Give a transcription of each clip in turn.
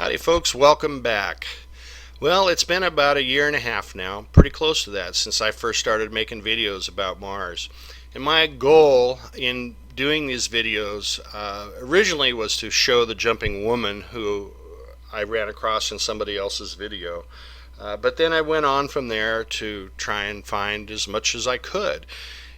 Howdy folks, welcome back. Well, it's been about a year and a half now, pretty close to that, since I first started making videos about Mars. And my goal in doing these videos originally was to show the jumping woman who I ran across in somebody else's video. But then I went on from there to try and find as much as I could.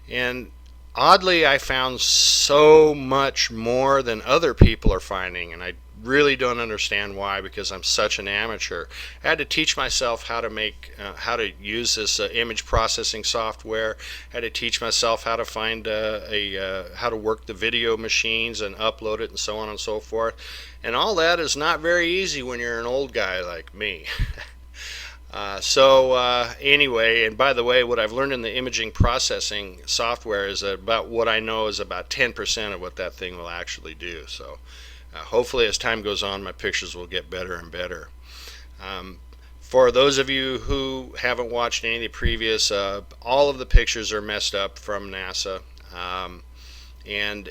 And oddly, I found so much more than other people are finding, and I really don't understand why, because I'm such an amateur. I had to teach myself how to use this image processing software. I had to teach myself how to find how to work the video machines and upload it and so on and so forth. And all that is not very easy when you're an old guy like me. Anyway, and by the way, what I've learned in the imaging processing software is about what I know is about 10% of what that thing will actually do. So hopefully as time goes on, my pictures will get better and better. For those of you who haven't watched any of the previous, all of the pictures are messed up from NASA. And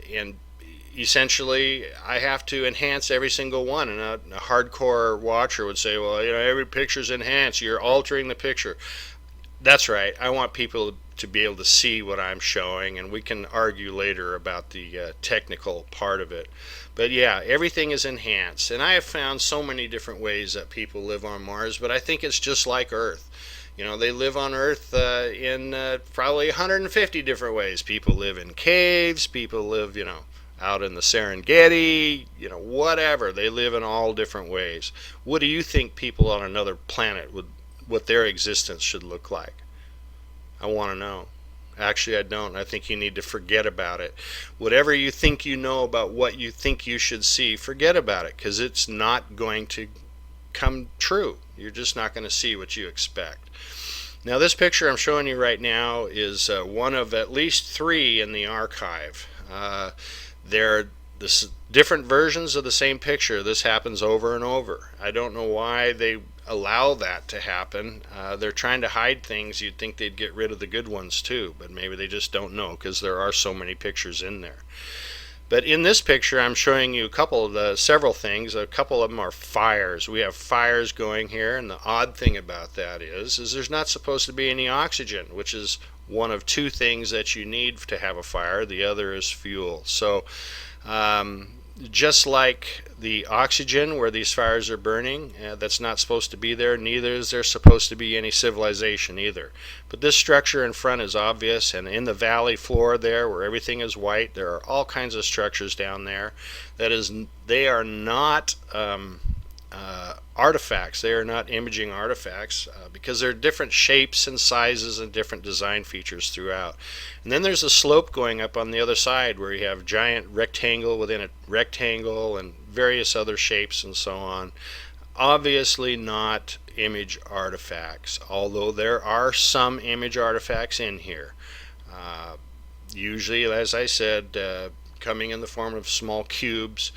essentially I have to enhance every single one, and a hardcore watcher would say, well, every picture's enhanced, you're altering the picture. That's right, I want people to be able to see what I'm showing, and we can argue later about the technical part of it. But yeah, everything is enhanced, and I have found so many different ways that people live on Mars, but I think it's just like Earth. They live on Earth in probably 150 different ways. People live in caves, people live, out in the Serengeti, whatever. They live in all different ways. What do you think people on another planet what their existence should look like? I want to know. Actually, I don't. I think you need to forget about it. Whatever you think you know about what you think you should see, forget about it, because it's not going to come true. You're just not going to see what you expect. Now, this picture I'm showing you right now is one of at least 3 in the archive. They're different versions of the same picture. This happens over and over. I don't know why they allow that to happen. They're trying to hide things. You'd think they'd get rid of the good ones too, but maybe they just don't know, because there are so many pictures in there. But in this picture, I'm showing you several things. A couple of them are fires. We have fires going here, and the odd thing about that is there's not supposed to be any oxygen, which is one of 2 things that you need to have a fire. The other is fuel. So just like the oxygen where these fires are burning, that's not supposed to be there, neither is there supposed to be any civilization either. But this structure in front is obvious, and in the valley floor there where everything is white, there are all kinds of structures down there. That is, they are not artifacts. They are not imaging artifacts because they're different shapes and sizes and different design features throughout. And then there's a slope going up on the other side where you have giant rectangle within a rectangle and various other shapes and so on. Obviously not image artifacts, although there are some image artifacts in here. Usually, as I said, coming in the form of small cubes,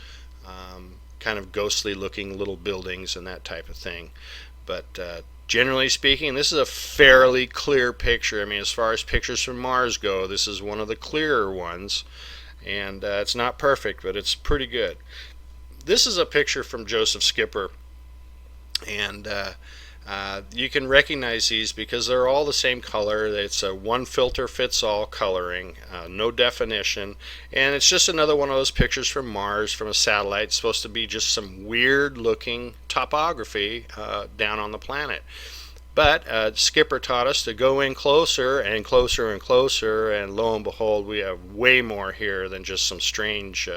kind of ghostly looking little buildings and that type of thing. But generally speaking, this is a fairly clear picture. I mean, as far as pictures from Mars go, this is one of the clearer ones, and it's not perfect, but it's pretty good. This is a picture from Joseph Skipper, and you can recognize these because they're all the same color. It's a one filter fits all coloring, no definition, and it's just another one of those pictures from Mars from a satellite. It's supposed to be just some weird looking topography down on the planet. But Skipper taught us to go in closer and closer and closer, and lo and behold, we have way more here than just some strange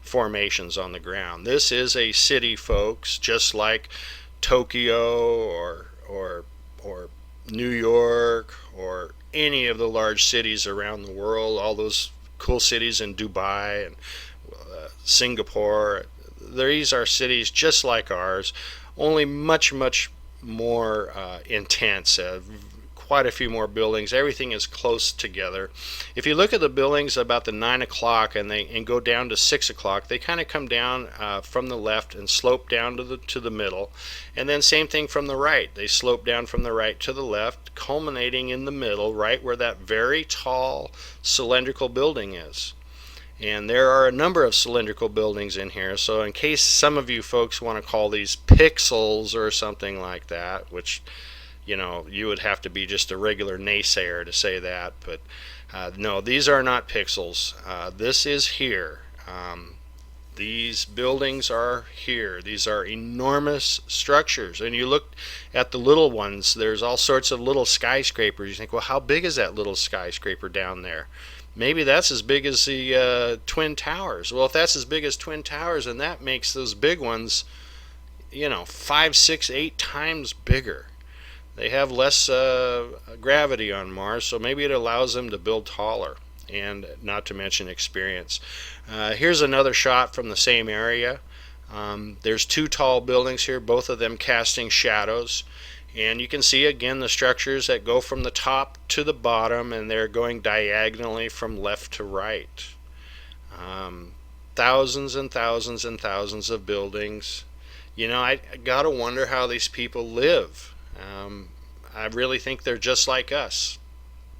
formations on the ground. This is a city, folks, just like Tokyo or New York or any of the large cities around the world, all those cool cities in Dubai and Singapore. These are cities just like ours, only much more intense. Quite a few more buildings. Everything is close together. If you look at the buildings about the 9 o'clock and go down to 6 o'clock, they kind of come down from the left and slope down to the middle, and then same thing from the right. They slope down from the right to the left, culminating in the middle, right where that very tall cylindrical building is. And there are a number of cylindrical buildings in here, so in case some of you folks want to call these pixels or something like that, which, you know, you would have to be just a regular naysayer to say that, but no, these are not pixels. This is here. These buildings are here. These are enormous structures. And you look at the little ones, there's all sorts of little skyscrapers. You think, well, how big is that little skyscraper down there? Maybe that's as big as the Twin Towers. Well, if that's as big as Twin Towers, then that makes those big ones, you know, 5, 6, 8 times bigger. They have less gravity on Mars, so maybe it allows them to build taller, and not to mention experience. Here's another shot from the same area. There's 2 tall buildings here, both of them casting shadows. And you can see again the structures that go from the top to the bottom, and they're going diagonally from left to right. Thousands and thousands and thousands of buildings. You know, I gotta wonder how these people live. I really think they're just like us.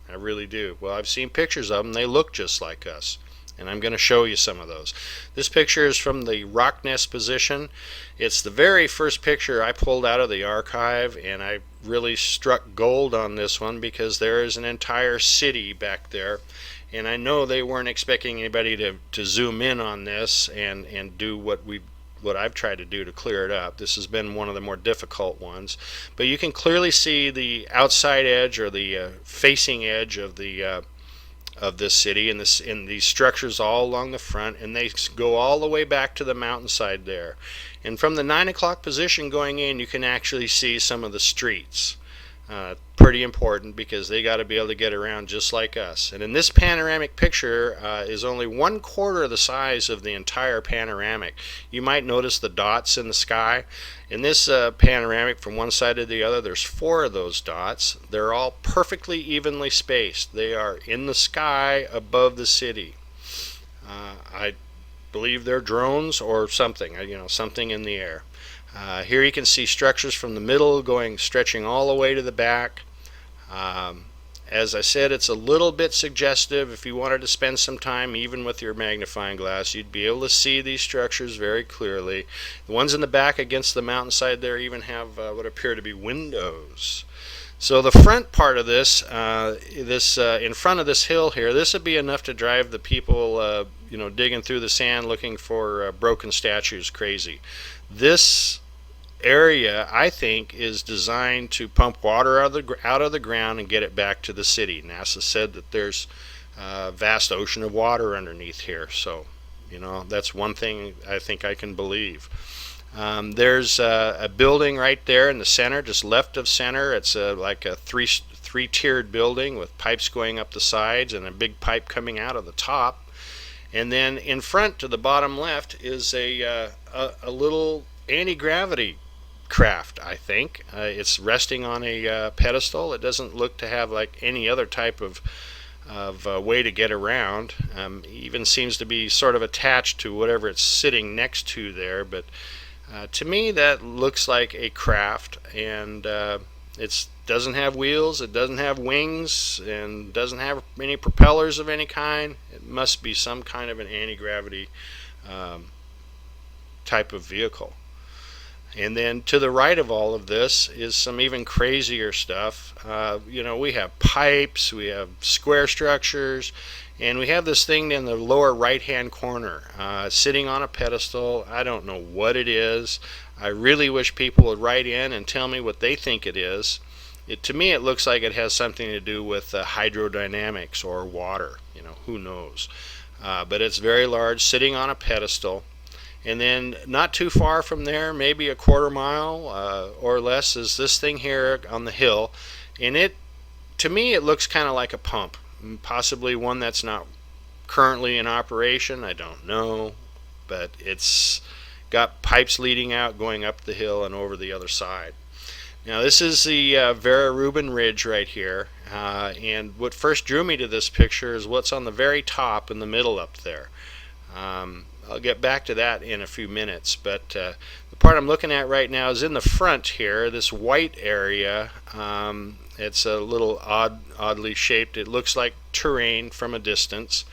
I really do. Well, I've seen pictures of them. They look just like us. And I'm going to show you some of those. This picture is from the rock nest position. It's the very first picture I pulled out of the archive, and I really struck gold on this one because there is an entire city back there. And I know they weren't expecting anybody to zoom in on this and do what I've tried to do to clear it up. This has been one of the more difficult ones. But you can clearly see the outside edge, or the facing edge of this city, and these structures all along the front, and they go all the way back to the mountainside there. And from the 9 o'clock position going in, you can actually see some of the streets. Pretty important because they got to be able to get around just like us. And in this panoramic picture is only 1/4 of the size of the entire panoramic. You might notice the dots in the sky. In this panoramic, from one side to the other, there's 4 of those dots. They're all perfectly evenly spaced. They are in the sky above the city. I believe they're drones or something, something in the air. Here you can see structures from the middle stretching all the way to the back. As I said, it's a little bit suggestive. If you wanted to spend some time, even with your magnifying glass, you'd be able to see these structures very clearly. The ones in the back against the mountainside there even have what appear to be windows. So the front part of this, in front of this hill here, this would be enough to drive the people, digging through the sand looking for broken statues crazy. This area, I think, is designed to pump water out of the ground and get it back to the city. NASA said that there's a vast ocean of water underneath here, so that's one thing I think I can believe. There's a building right there in the center, just left of center. It's like a three-tiered building with pipes going up the sides and a big pipe coming out of the top. And then in front to the bottom left is a little anti-gravity craft, I think. It's resting on a pedestal. It doesn't look to have like any other type of way to get around. Even seems to be sort of attached to whatever it's sitting next to there. But to me, that looks like a craft, and it doesn't have wheels, it doesn't have wings, and doesn't have any propellers of any kind. It must be some kind of an anti-gravity type of vehicle. And then to the right of all of this is some even crazier stuff. We have pipes, we have square structures, and we have this thing in the lower right-hand corner sitting on a pedestal. I don't know what it is. I really wish people would write in and tell me what they think it is. To me, it looks like it has something to do with hydrodynamics or water. Who knows? But it's very large, sitting on a pedestal. And then not too far from there, maybe a 1/4 mile or less, is this thing here on the hill. And to me, it looks kind of like a pump. Possibly one that's not currently in operation. I don't know. But it's got pipes leading out, going up the hill and over the other side. Now this is the Vera Rubin Ridge right here. And what first drew me to this picture is what's on the very top in the middle up there. I'll get back to that in a few minutes, but the part I'm looking at right now is in the front here, this white area. It's a little oddly shaped. It looks like terrain from a distance.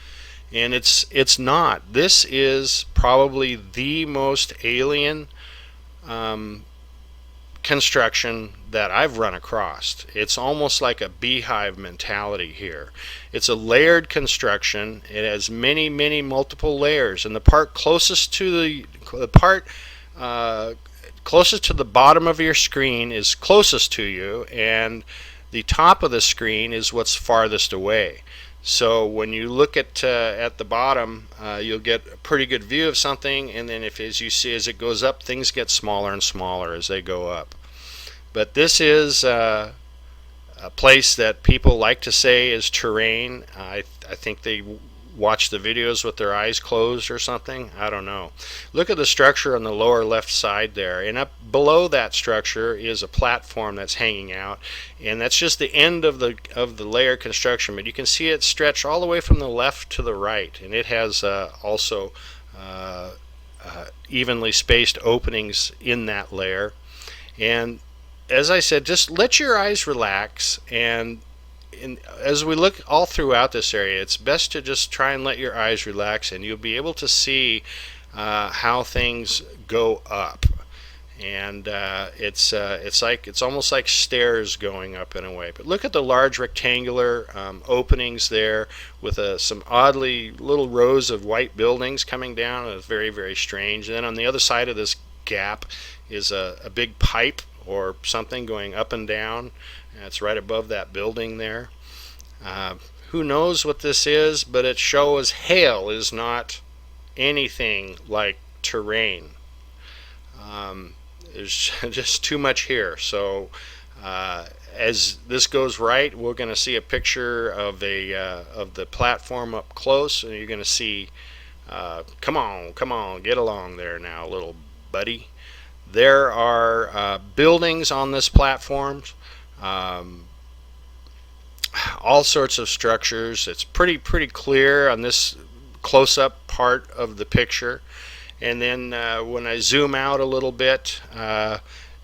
And it's not. This is probably the most alien construction that I've run across. It's almost like a beehive mentality here. It's a layered construction. It has many multiple layers, and the part closest to the part closest to the bottom of your screen is closest to you, and the top of the screen is what's farthest away. So when you look at the bottom, you'll get a pretty good view of something, and then as you see as it goes up, things get smaller and smaller as they go up. But this is a place that people like to say is terrain. I think they watch the videos with their eyes closed or something. I don't know. Look at the structure on the lower left side there, and up below that structure is a platform that's hanging out, and that's just the end of the layer construction. But you can see it stretch all the way from the left to the right, and it has also evenly spaced openings in that layer. And as I said, just let your eyes relax, and as we look all throughout this area, it's best to just try and let your eyes relax, and you'll be able to see how things go up. And it's almost like stairs going up in a way. But look at the large rectangular openings there with some oddly little rows of white buildings coming down. It's very strange. And then on the other side of this gap is a big pipe or something going up and down. It's right above that building there. Who knows what this is, but it shows hell is not anything like terrain. There's just too much here. So as this goes right, we're going to see a picture of the platform up close, and you're going to see, come on, get along there now, little buddy. There are buildings on this platform, all sorts of structures. It's pretty clear on this close-up part of the picture. And then when I zoom out a little bit,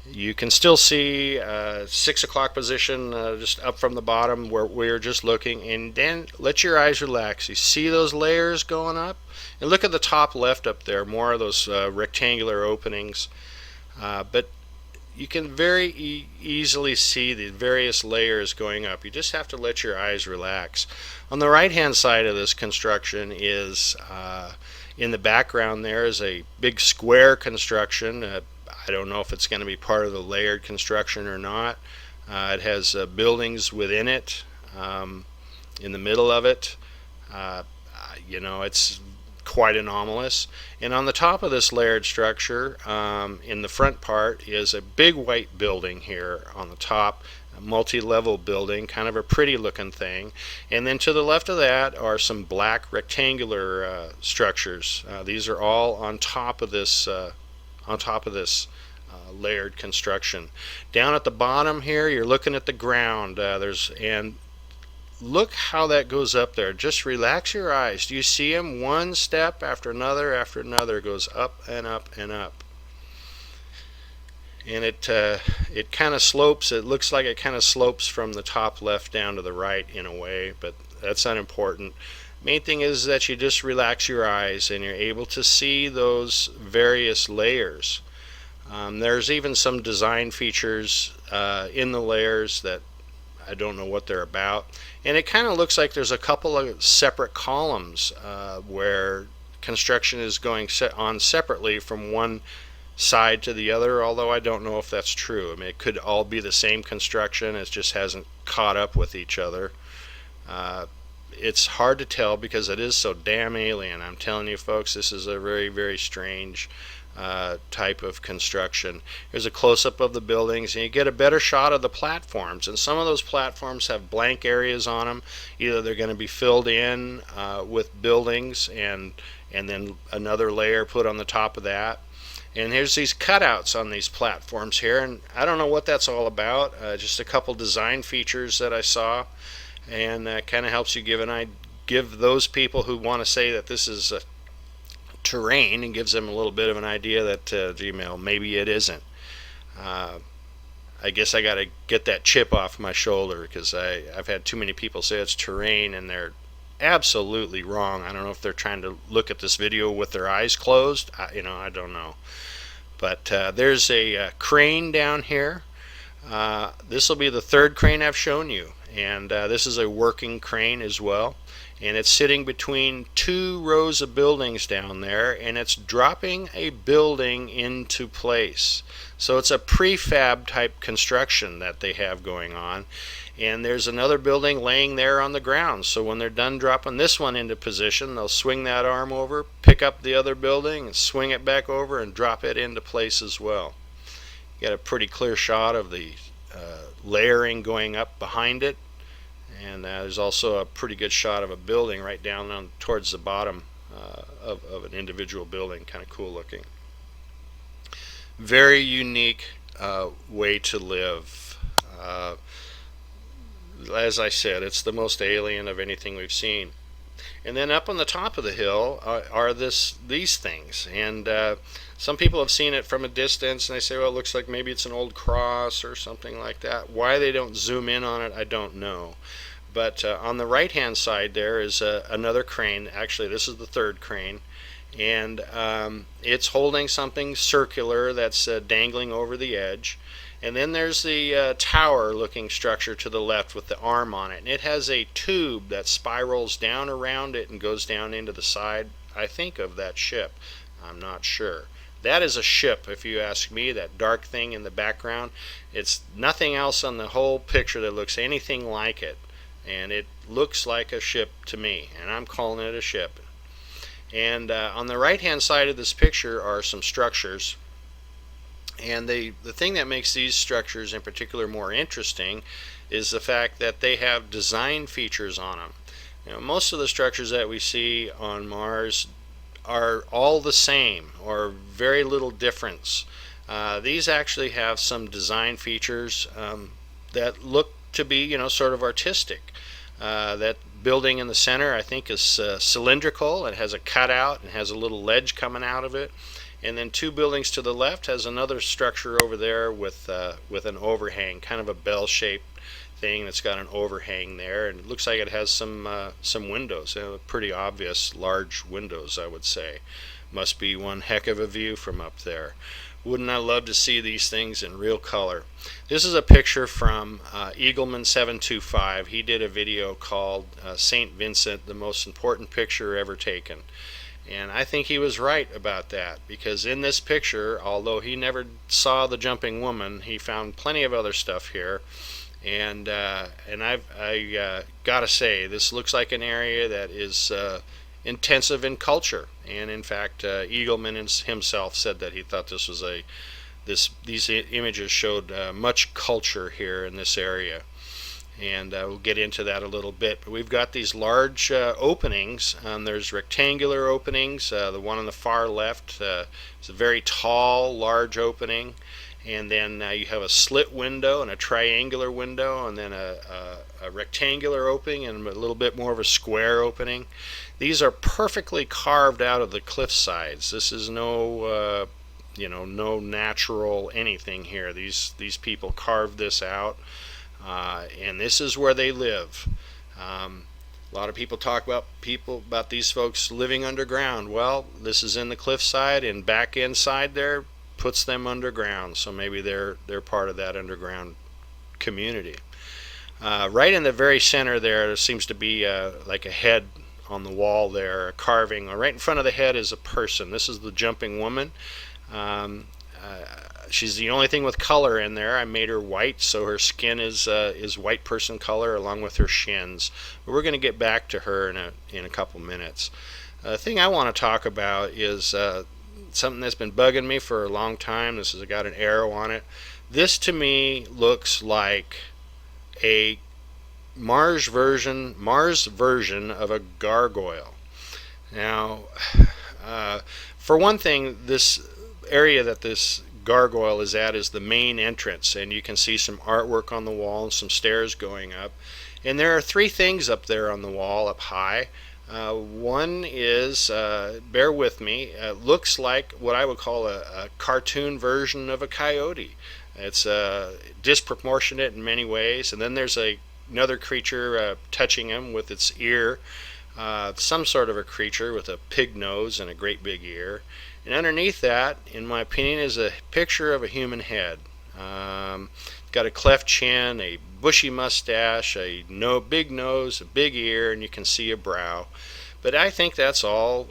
you can still see 6 o'clock position just up from the bottom where we're just looking. And then let your eyes relax. You see those layers going up? And look at the top left up there, more of those rectangular openings. But you can very easily see the various layers going up. You just have to let your eyes relax. On the right hand side of this construction is in the background there is a big square construction. I don't know if it's going to be part of the layered construction or not. It has buildings within it, in the middle of it. It's quite anomalous. And on the top of this layered structure, in the front part, is a big white building here on the top, a multi-level building, kind of a pretty looking thing. And then to the left of that are some black rectangular structures. These are all on top of this layered construction. Down at the bottom here, you're looking at the ground. And look how that goes up there. Just relax your eyes. Do you see them? One step after another goes up and up and up. And it kind of slopes. It looks like it kind of slopes from the top left down to the right in a way, but that's unimportant. Main thing is that you just relax your eyes and you're able to see those various layers. There's even some design features in the layers that I don't know what they're about. And it kind of looks like there's a couple of separate columns where construction is going on separately from one side to the other, although I don't know if that's true. I mean, it could all be the same construction, it just hasn't caught up with each other. It's hard to tell because it is so damn alien. I'm telling you folks, this is a very strange type of construction. Here's a close-up of the buildings, and you get a better shot of the platforms. And some of those platforms have blank areas on them. Either they're going to be filled in with buildings and then another layer put on the top of that. And here's these cutouts on these platforms here, and I don't know what that's all about. Just a couple design features that I saw, and that kind of helps you give those people who want to say that this is a terrain, and gives them a little bit of an idea that maybe it isn't. I guess I got to get that chip off my shoulder because I've had too many people say it's terrain and they're absolutely wrong. I don't know if they're trying to look at this video with their eyes closed. I don't know. But there's a crane down here. This will be the third crane I've shown you, and this is a working crane as well, and it's sitting between two rows of buildings down there, and it's dropping a building into place. So it's a prefab type construction that they have going on, and there's another building laying there on the ground. So when they're done dropping this one into position, they'll swing that arm over, pick up the other building, and swing it back over and drop it into place as well. Got a pretty clear shot of the layering going up behind it, and there's also a pretty good shot of a building right down on towards the bottom of an individual building. Kind of cool looking. Very unique way to live. As I said, it's the most alien of anything we've seen. And then up on the top of the hill are these things, and some people have seen it from a distance, and they say, well, it looks like maybe it's an old cross or something like that. Why they don't zoom in on it, I don't know. But on the right-hand side there is another crane. Actually, this is the third crane, and it's holding something circular that's dangling over the edge. And then there's the tower-looking structure to the left with the arm on it. And it has a tube that spirals down around it and goes down into the side, I think, of that ship. I'm not sure. That is a ship, if you ask me, that dark thing in the background. It's nothing else on the whole picture that looks anything like it. And it looks like a ship to me, and I'm calling it a ship. And on the right-hand side of this picture are some structures. And the thing that makes these structures in particular more interesting is the fact that they have design features on them. You know, most of the structures that we see on Mars are all the same or very little difference. These actually have some design features that look to be, sort of artistic. That building in the center, I think, is cylindrical. It has a cutout and has a little ledge coming out of it. And then two buildings to the left has another structure over there with an overhang, kind of a bell-shaped thing that's got an overhang there, and it looks like it has some windows, pretty obvious large windows, I would say. Must be one heck of a view from up there. Wouldn't I love to see these things in real color? This is a picture from Eagleman725. He did a video called St. Vincent, the most important picture ever taken. And I think he was right about that, because in this picture, although he never saw the jumping woman, he found plenty of other stuff here. And I gotta say, this looks like an area that is intensive in culture. And in fact, Eagleman himself said that he thought this was these images showed much culture here in this area. And we'll get into that a little bit. But we've got these large openings. There's rectangular openings. The one on the far left is a very tall, large opening. And then you have a slit window and a triangular window, and then a rectangular opening and a little bit more of a square opening. These are perfectly carved out of the cliff sides. This is no natural anything here. These people carved this out. And this is where they live. A lot of people talk about these folks living underground. Well, this is in the cliffside, and back inside there puts them underground. So maybe they're part of that underground community. Right in the very center there seems to be like a head on the wall there, a carving. Right in front of the head is a person. This is the jumping woman. She's the only thing with color in there. I made her white, so her skin is white person color along with her shins. But we're going to get back to her in a couple minutes. The thing I want to talk about is something that's been bugging me for a long time. This has got an arrow on it. This to me looks like a Mars version of a gargoyle. Now, for one thing, this area that this gargoyle is at is the main entrance, and you can see some artwork on the wall and some stairs going up. And there are three things up there on the wall up high. One is, bear with me, looks like what I would call a cartoon version of a coyote. It's disproportionate in many ways. And then there's another creature touching him with its ear. some sort of a creature with a pig nose and a great big ear. And underneath that, in my opinion, is a picture of a human head. Got a cleft chin, a bushy mustache, a big nose, a big ear, and you can see a brow. But I think that's all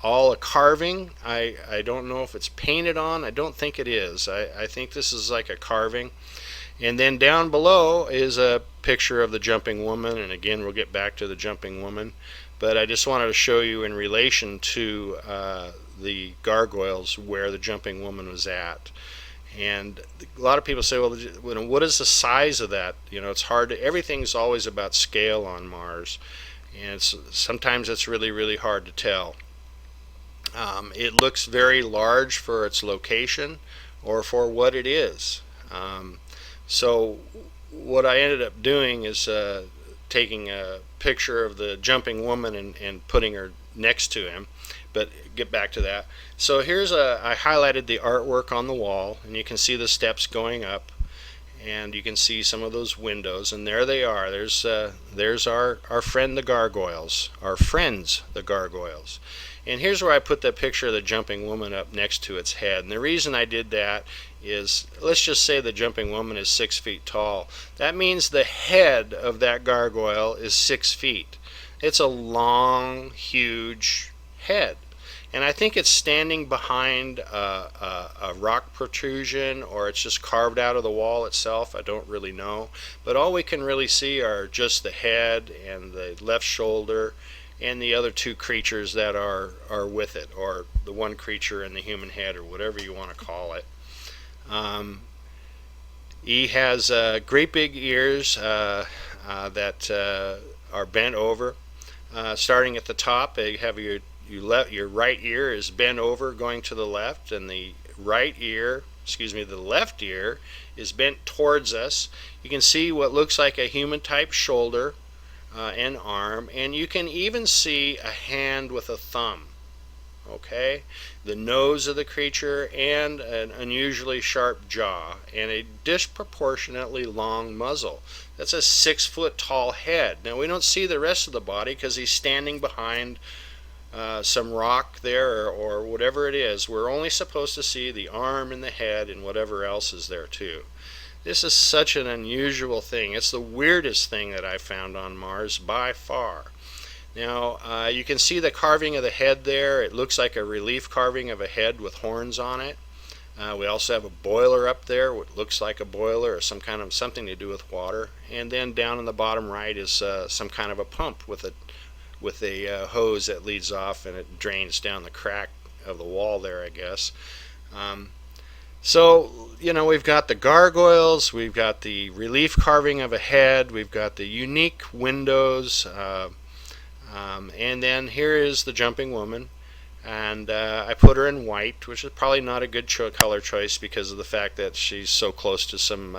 a carving. I don't know if it's painted on. I don't think it is. I think this is like a carving. And then down below is a picture of the jumping woman, and again we'll get back to the jumping woman. But I just wanted to show you in relation to the gargoyles where the jumping woman was at. And a lot of people say, well, what is the size of that? It's hard to, everything's always about scale on Mars. And sometimes it's really, really hard to tell. It looks very large for its location or for what it is. So what I ended up doing is taking a picture of the jumping woman and putting her next to him. But get back to that. So I highlighted the artwork on the wall, and you can see the steps going up, and you can see some of those windows, and there they are. There's our friend the gargoyles, our friends the gargoyles. And here's where I put the picture of the jumping woman up next to its head. And the reason I did that is, let's just say the jumping woman is 6 feet tall. That means the head of that gargoyle is 6 feet. It's a long, huge head. And I think it's standing behind a rock protrusion, or it's just carved out of the wall itself. I don't really know. But all we can really see are just the head and the left shoulder and the other two creatures that are with it, or the one creature and the human head, or whatever you want to call it. He has great big ears that are bent over. Starting at the top, you have your right ear is bent over going to the left, and the left ear is bent towards us. You can see what looks like a human type shoulder and arm, and you can even see a hand with a thumb. Okay, the nose of the creature, and an unusually sharp jaw, and a disproportionately long muzzle. That's a 6 foot tall head. Now we don't see the rest of the body because he's standing behind some rock there, or whatever it is. We're only supposed to see the arm and the head and whatever else is there too. This is such an unusual thing. It's the weirdest thing that I found on Mars by far. Now you can see the carving of the head there. It looks like a relief carving of a head with horns on it. We also have a boiler up there, what looks like a boiler, or something to do with water. And then down in the bottom right is some kind of a pump with a hose that leads off, and it drains down the crack of the wall there, I guess. So we've got the gargoyles, we've got the relief carving of a head, we've got the unique windows. And then here is the jumping woman, and I put her in white, which is probably not a good color choice because of the fact that she's so close to some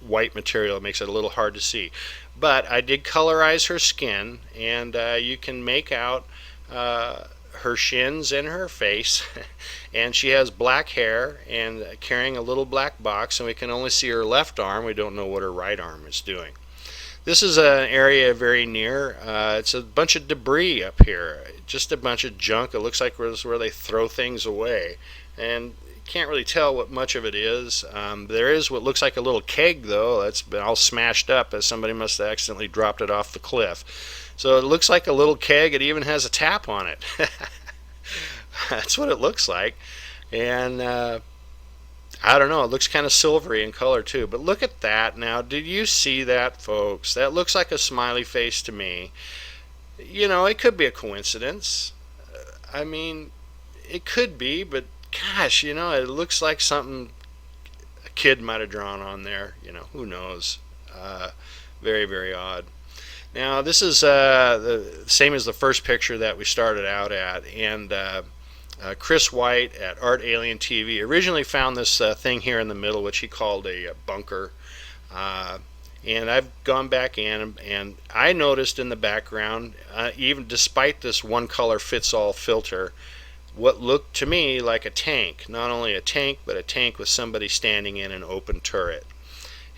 white material. It makes it a little hard to see. But I did colorize her skin, and you can make out her shins and her face. And she has black hair and carrying a little black box, and we can only see her left arm. We don't know what her right arm is doing. This is an area very near. It's a bunch of debris up here, just a bunch of junk. It looks like it's where they throw things away, and you can't really tell what much of it is. There is what looks like a little keg, though. That's been all smashed up, as somebody must have accidentally dropped it off the cliff. So it looks like a little keg. It even has a tap on it. That's what it looks like. And I don't know, it looks kind of silvery in color too. But look at that now. Did you see that, folks? That looks like a smiley face to me. It could be a coincidence. I mean, it could be, but gosh, it looks like something a kid might have drawn on there. Who knows? Very, very odd. Now, this is the same as the first picture that we started out at, and Chris White at Art Alien TV originally found this thing here in the middle, which he called a bunker. And I've gone back in, and I noticed in the background, even despite this one color fits all filter, what looked to me like a tank. Not only a tank, but a tank with somebody standing in an open turret.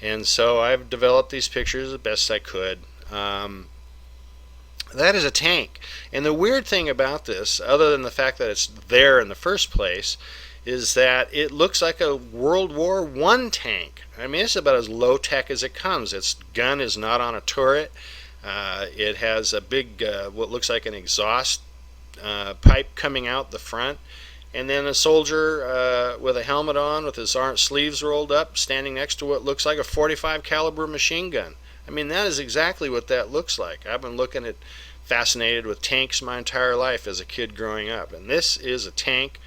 And so I've developed these pictures the best I could. That is a tank. And the weird thing about this, other than the fact that it's there in the first place, is that it looks like a World War I tank. I mean, it's about as low tech as it comes. Its gun is not on a turret. It has a big, what looks like an exhaust pipe coming out the front, and then a soldier with a helmet on, with his sleeves rolled up, standing next to what looks like a 45 caliber machine gun. I mean, that is exactly what that looks like. I've been looking at, fascinated with tanks my entire life as a kid growing up, and this is a tank.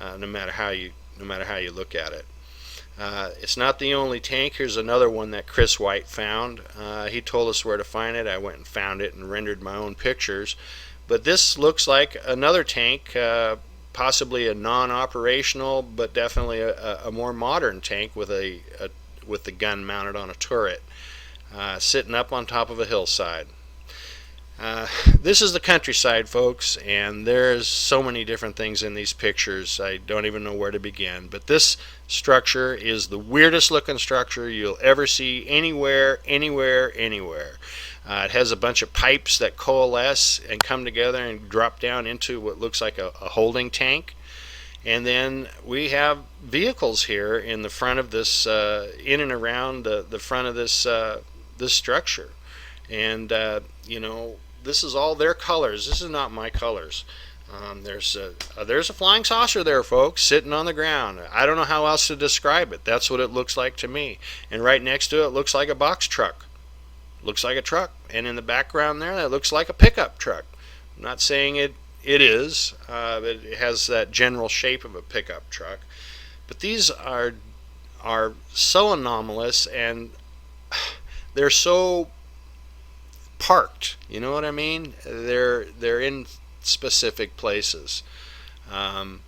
No matter how you look at it. It's not the only tank. Here's another one that Chris White found. He told us where to find it. I went and found it and rendered my own pictures. But this looks like another tank, possibly a non-operational, but definitely a more modern tank with with the gun mounted on a turret, sitting up on top of a hillside. This is the countryside, folks, and there's so many different things in these pictures. I don't even know where to begin. But this structure is the weirdest looking structure you'll ever see anywhere. It has a bunch of pipes that coalesce and come together and drop down into what looks like a holding tank. And then we have vehicles here in the front of this, in and around the front of this structure. And, this is all their colors. This is not my colors. There's a flying saucer there, folks, sitting on the ground. I don't know how else to describe it. That's what it looks like to me. And right next to it looks like a box truck. Looks like a truck. And in the background there, that looks like a pickup truck. I'm not saying it is, but it has that general shape of a pickup truck. But these are so anomalous, and they're so parked, you know what I mean? They're in specific places, and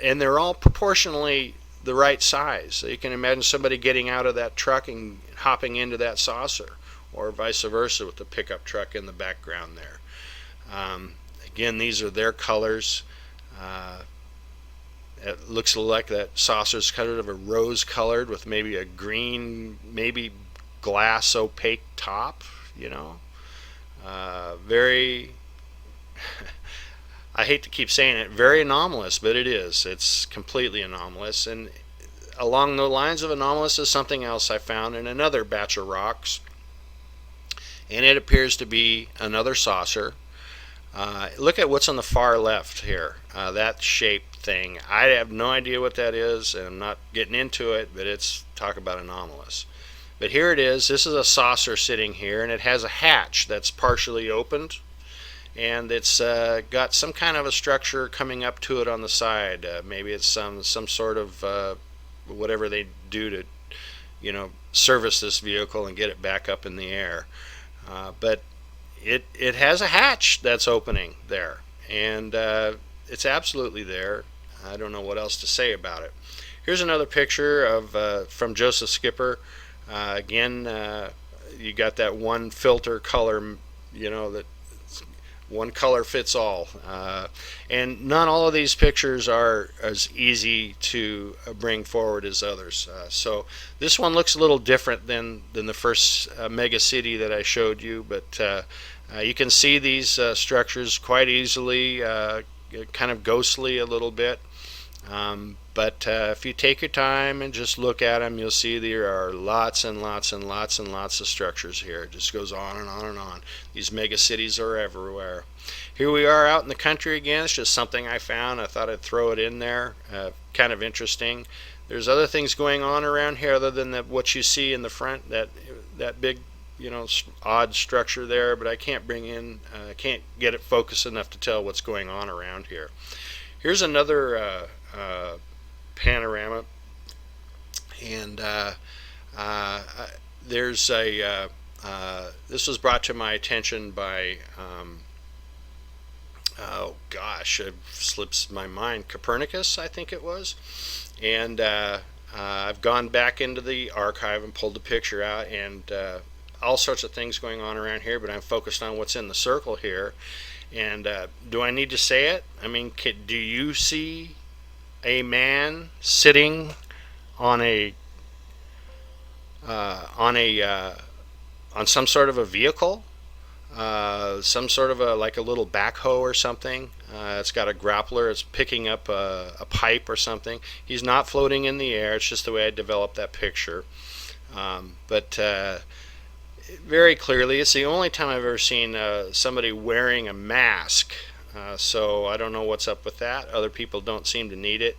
they're all proportionally the right size. So you can imagine somebody getting out of that truck and hopping into that saucer, or vice versa with the pickup truck in the background there. Again, these are their colors. It looks like that saucer's kind of a rose colored with maybe a green, maybe glass opaque top, very I hate to keep saying it, very anomalous, but it is. It's completely anomalous. And along the lines of anomalous is something else I found in another batch of rocks, and it appears to be another saucer. Look at what's on the far left here, that shaped thing. I have no idea what that is, and I'm not getting into it, but it's, talk about anomalous. But here it is. This is a saucer sitting here, and it has a hatch that's partially opened, and it's got some kind of a structure coming up to it on the side. Maybe it's some sort of whatever they do to service this vehicle and get it back up in the air. But it has a hatch that's opening there, and it's absolutely there. I don't know what else to say about it. Here's another picture of from Joseph Skipper. Again, you got that one filter color, that one color fits all. And not all of these pictures are as easy to bring forward as others. So this one looks a little different than the first megacity that I showed you, but you can see these structures quite easily, kind of ghostly a little bit. But if you take your time and just look at them, you'll see there are lots and lots and lots and lots of structures here. It just goes on and on and on. These mega cities are everywhere. Here we are out in the country again. It's just something I found. I thought I'd throw it in there. Kind of interesting. There's other things going on around here other than what you see in the front, that big, odd structure there. But I can't can't get it focused enough to tell what's going on around here. Here's another panorama, and there's this was brought to my attention by oh gosh, it slips my mind, Copernicus, I think it was. And I've gone back into the archive and pulled the picture out, and all sorts of things going on around here, but I'm focused on what's in the circle here. And do I need to say it? I mean, do you see a man sitting on a on some sort of a vehicle, some sort of like a little backhoe or something. It's got a grappler. It's picking up a pipe or something. He's not floating in the air. It's just the way I developed that picture. But very clearly, it's the only time I've ever seen somebody wearing a mask. So I don't know what's up with that. Other people don't seem to need it.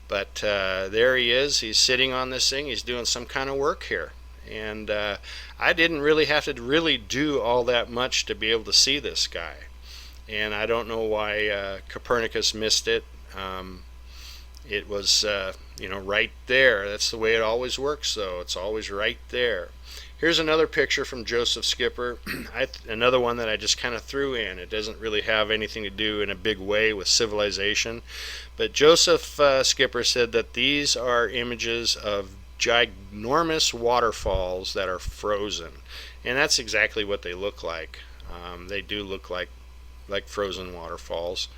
But there he is. He's sitting on this thing. He's doing some kind of work here. And I didn't really have to really do all that much to be able to see this guy. And I don't know why Copernicus missed it. It was, right there. That's the way it always works, though. It's always right there. Here's another picture from Joseph Skipper. Another one that I just kind of threw in. It doesn't really have anything to do in a big way with civilization. But Joseph Skipper said that these are images of ginormous waterfalls that are frozen. And that's exactly what they look like. They do look like frozen waterfalls.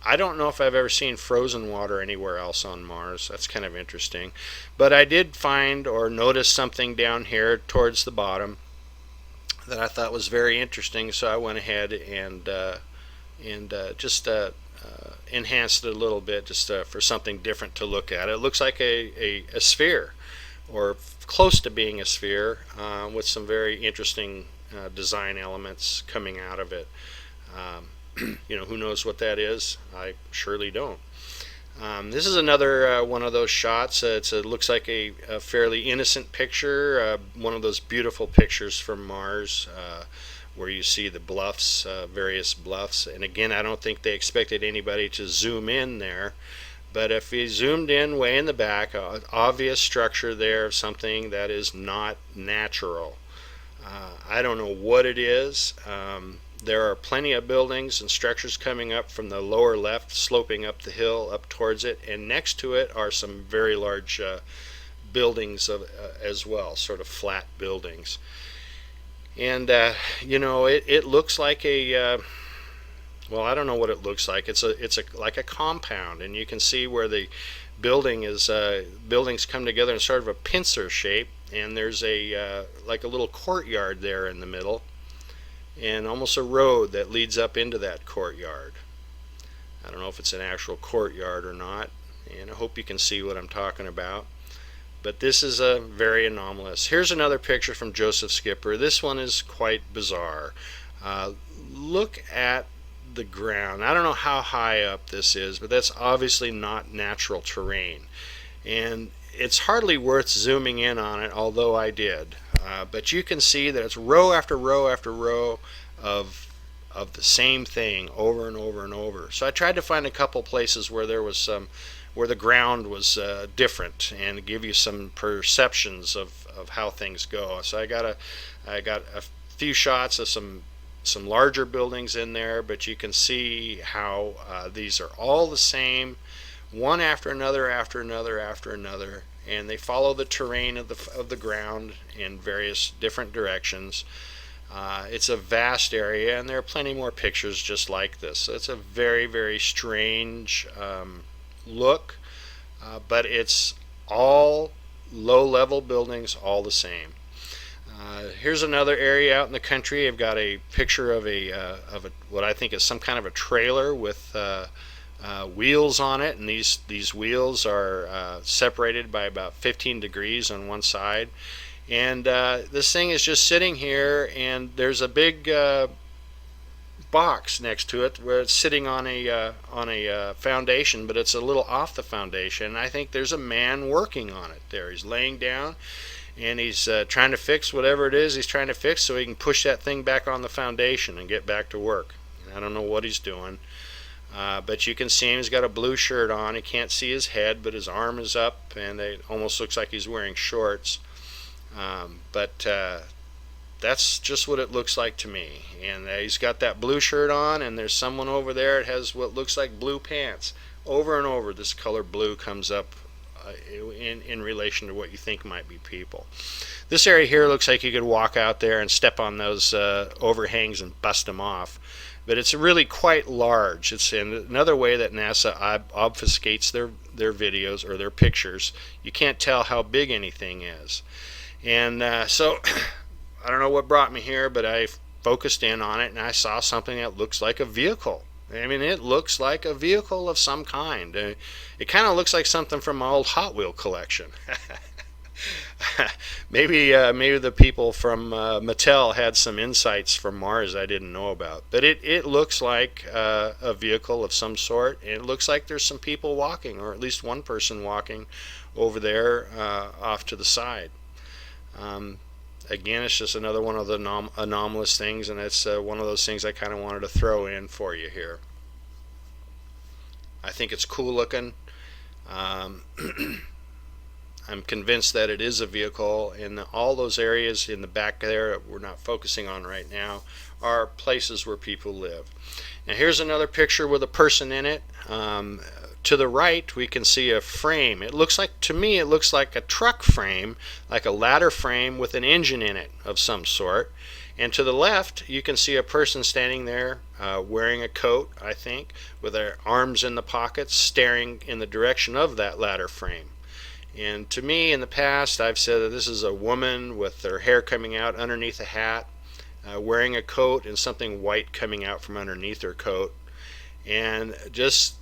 I don't know if I've ever seen frozen water anywhere else on Mars. That's kind of interesting. But I did find or notice something down here towards the bottom that I thought was very interesting, so I went ahead and just enhanced it a little bit just for something different to look at. It looks like a sphere, or close to being a sphere, with some very interesting design elements coming out of it. Who knows what that is? I surely don't. This is another one of those shots. It looks like a fairly innocent picture, one of those beautiful pictures from Mars, where you see the bluffs, various bluffs. And again, I don't think they expected anybody to zoom in there. But if you zoomed in way in the back, obvious structure there of something that is not natural. I don't know what it is. There are plenty of buildings and structures coming up from the lower left, sloping up the hill up towards it, and next to it are some very large buildings as well, sort of flat buildings. And it looks like a well, I don't know what it looks like. It's like a compound, and you can see where the buildings come together in sort of a pincer shape, and there's like a little courtyard there in the middle, and almost a road that leads up into that courtyard. I don't know if it's an actual courtyard or not, and I hope you can see what I'm talking about. But this is very anomalous. Here's another picture from Joseph Skipper. This one is quite bizarre. Look at the ground. I don't know how high up this is, but that's obviously not natural terrain. And it's hardly worth zooming in on it, although I did. But you can see that it's row after row after row of the same thing over and over and over. So I tried to find a couple places where there was where the ground was different, and give you some perceptions of how things go. So I got a few shots of some larger buildings in there, but you can see how these are all the same, one after another after another after another, and they follow the terrain of the ground in various different directions. It's a vast area, and there are plenty more pictures just like this. So it's a very, very strange look, but it's all low-level buildings, all the same. Here's another area out in the country. I've got a picture of what I think is some kind of a trailer with wheels on it, and these wheels are separated by about 15 degrees on one side. And this thing is just sitting here, and there's a big box next to it where it's sitting on a foundation, but it's a little off the foundation. I think there's a man working on it there. He's laying down, and he's trying to fix whatever it is he's trying to fix so he can push that thing back on the foundation and get back to work. And I don't know what he's doing, but you can see him. He's got a blue shirt on. You can't see his head, but his arm is up, and it almost looks like he's wearing shorts. But that's just what it looks like to me. And he's got that blue shirt on, and there's someone over there that has what looks like blue pants. Over and over, this color blue comes up in relation to what you think might be people. This area here looks like you could walk out there and step on those overhangs and bust them off. But it's really quite large. It's another way that NASA obfuscates their videos or their pictures. You can't tell how big anything is. And so I don't know what brought me here, but I focused in on it and I saw something that looks like a vehicle. I mean, it looks like a vehicle of some kind. It kind of looks like something from my old Hot Wheel collection. Maybe the people from Mattel had some insights from Mars I didn't know about. But it looks like a vehicle of some sort. And it looks like there's some people walking, or at least one person walking over there off to the side. Um, Again, it's just another one of the anomalous things, and it's one of those things I kind of wanted to throw in for you here. I think it's cool looking. Um, I'm convinced that it is a vehicle, and all those areas in the back there that we're not focusing on right now are places where people live. Now here's another picture with a person in it. To the right we can see a frame. It looks like, to me, it looks like a truck frame, like a ladder frame with an engine in it of some sort. And to the left you can see a person standing there wearing a coat, I think, with their arms in the pockets, staring in the direction of that ladder frame. And to me, in the past, I've said that this is a woman with her hair coming out underneath a hat, wearing a coat and something white coming out from underneath her coat, and just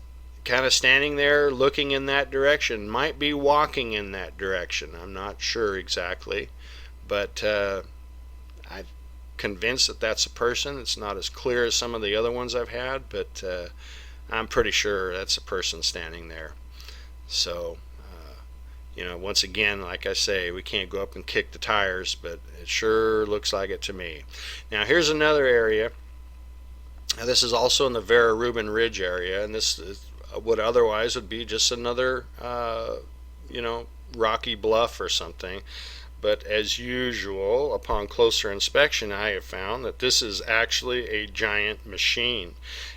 kind of standing there looking in that direction. Might be walking in that direction. I'm not sure exactly, but I'm convinced that that's a person. It's not as clear as some of the other ones I've had, but I'm pretty sure that's a person standing there. So once again, like I say, we can't go up and kick the tires, but it sure looks like it to me. Now here's another area. Now, this is also in the Vera Rubin Ridge area, and this is what otherwise would be just another, rocky bluff or something. But as usual, upon closer inspection, I have found that this is actually a giant machine,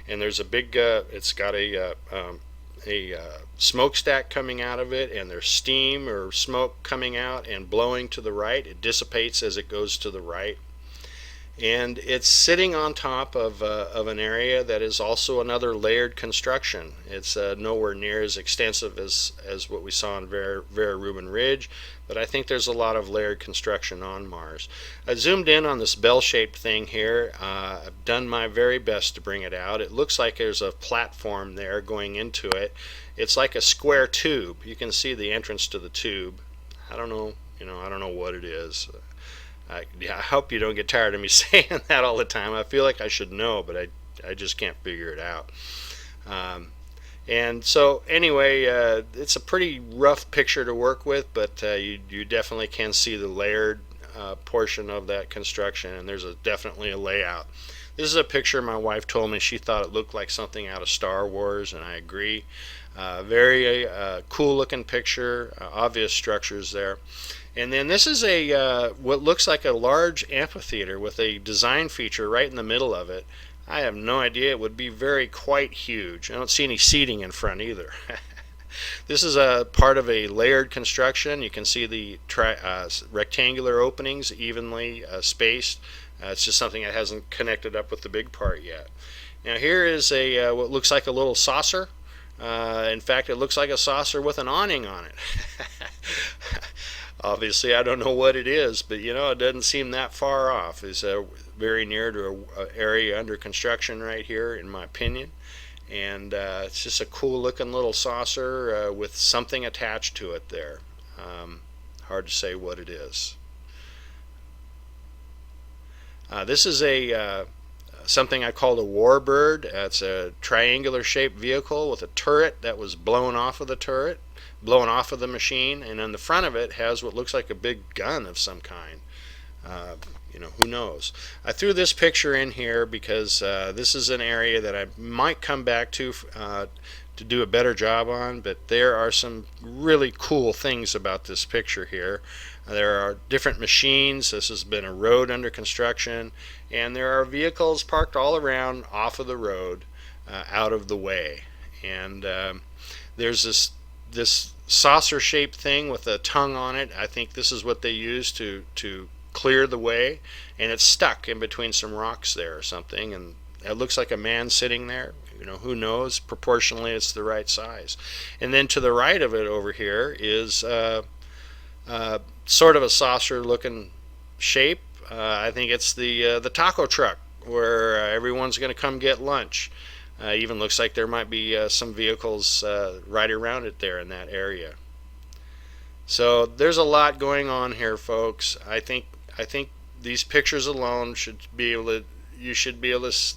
and there's a big. It's got a smokestack coming out of it, and there's steam or smoke coming out and blowing to the right. It dissipates as it goes to the right, and it's sitting on top of an area that is also another layered construction. It's nowhere near as extensive as what we saw in Vera Rubin Ridge, but I think there's a lot of layered construction on Mars. I zoomed in on this bell-shaped thing here. I've done my very best to bring it out. It looks like there's a platform there going into it. It's like a square tube. You can see the entrance to the tube. I don't know, I don't know what it is. I hope you don't get tired of me saying that all the time. I feel like I should know, but I just can't figure it out. And so anyway, it's a pretty rough picture to work with, but you definitely can see the layered portion of that construction, and there's definitely a layout. This is a picture my wife told me she thought it looked like something out of Star Wars, and I agree. Very cool looking picture, obvious structures there. And then this is what looks like a large amphitheater with a design feature right in the middle of it. I have no idea. It would be quite huge. I don't see any seating in front either. This is a part of a layered construction. You can see the rectangular openings evenly spaced. It's just something that hasn't connected up with the big part yet. Now here is what looks like a little saucer. In fact, it looks like a saucer with an awning on it. Obviously, I don't know what it is, but it doesn't seem that far off. It's very near to an area under construction right here, in my opinion. And it's just a cool looking little saucer with something attached to it there. Hard to say what it is. This is something I called a warbird. It's a triangular shaped vehicle with a turret that was blown off of the machine, and on the front of it has what looks like a big gun of some kind. Who knows? I threw this picture in here because this is an area that I might come back to do a better job on, but there are some really cool things about this picture here. There are different machines. This has been a road under construction, and there are vehicles parked all around off of the road, out of the way. And there's this saucer-shaped thing with a tongue on it. I think this is what they use to clear the way, and it's stuck in between some rocks there or something, and it looks like a man sitting there. Who knows? Proportionally, it's the right size. And then to the right of it over here is sort of a saucer looking shape. I think it's the taco truck where everyone's going to come get lunch. Even looks like there might be some vehicles right around it there in that area. So there's a lot going on here, folks. I think these pictures alone should be able to you should be able to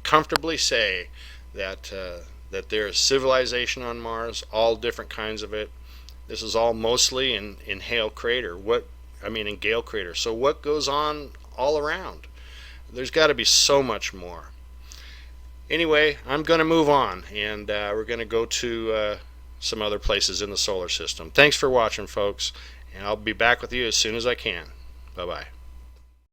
comfortably say that that there is civilization on Mars, all different kinds of it. This is all mostly in Hale Crater. In Gale Crater. So what goes on all around? There's got to be so much more. Anyway, I'm going to move on, and we're going to go to some other places in the solar system. Thanks for watching, folks, and I'll be back with you as soon as I can. Bye-bye.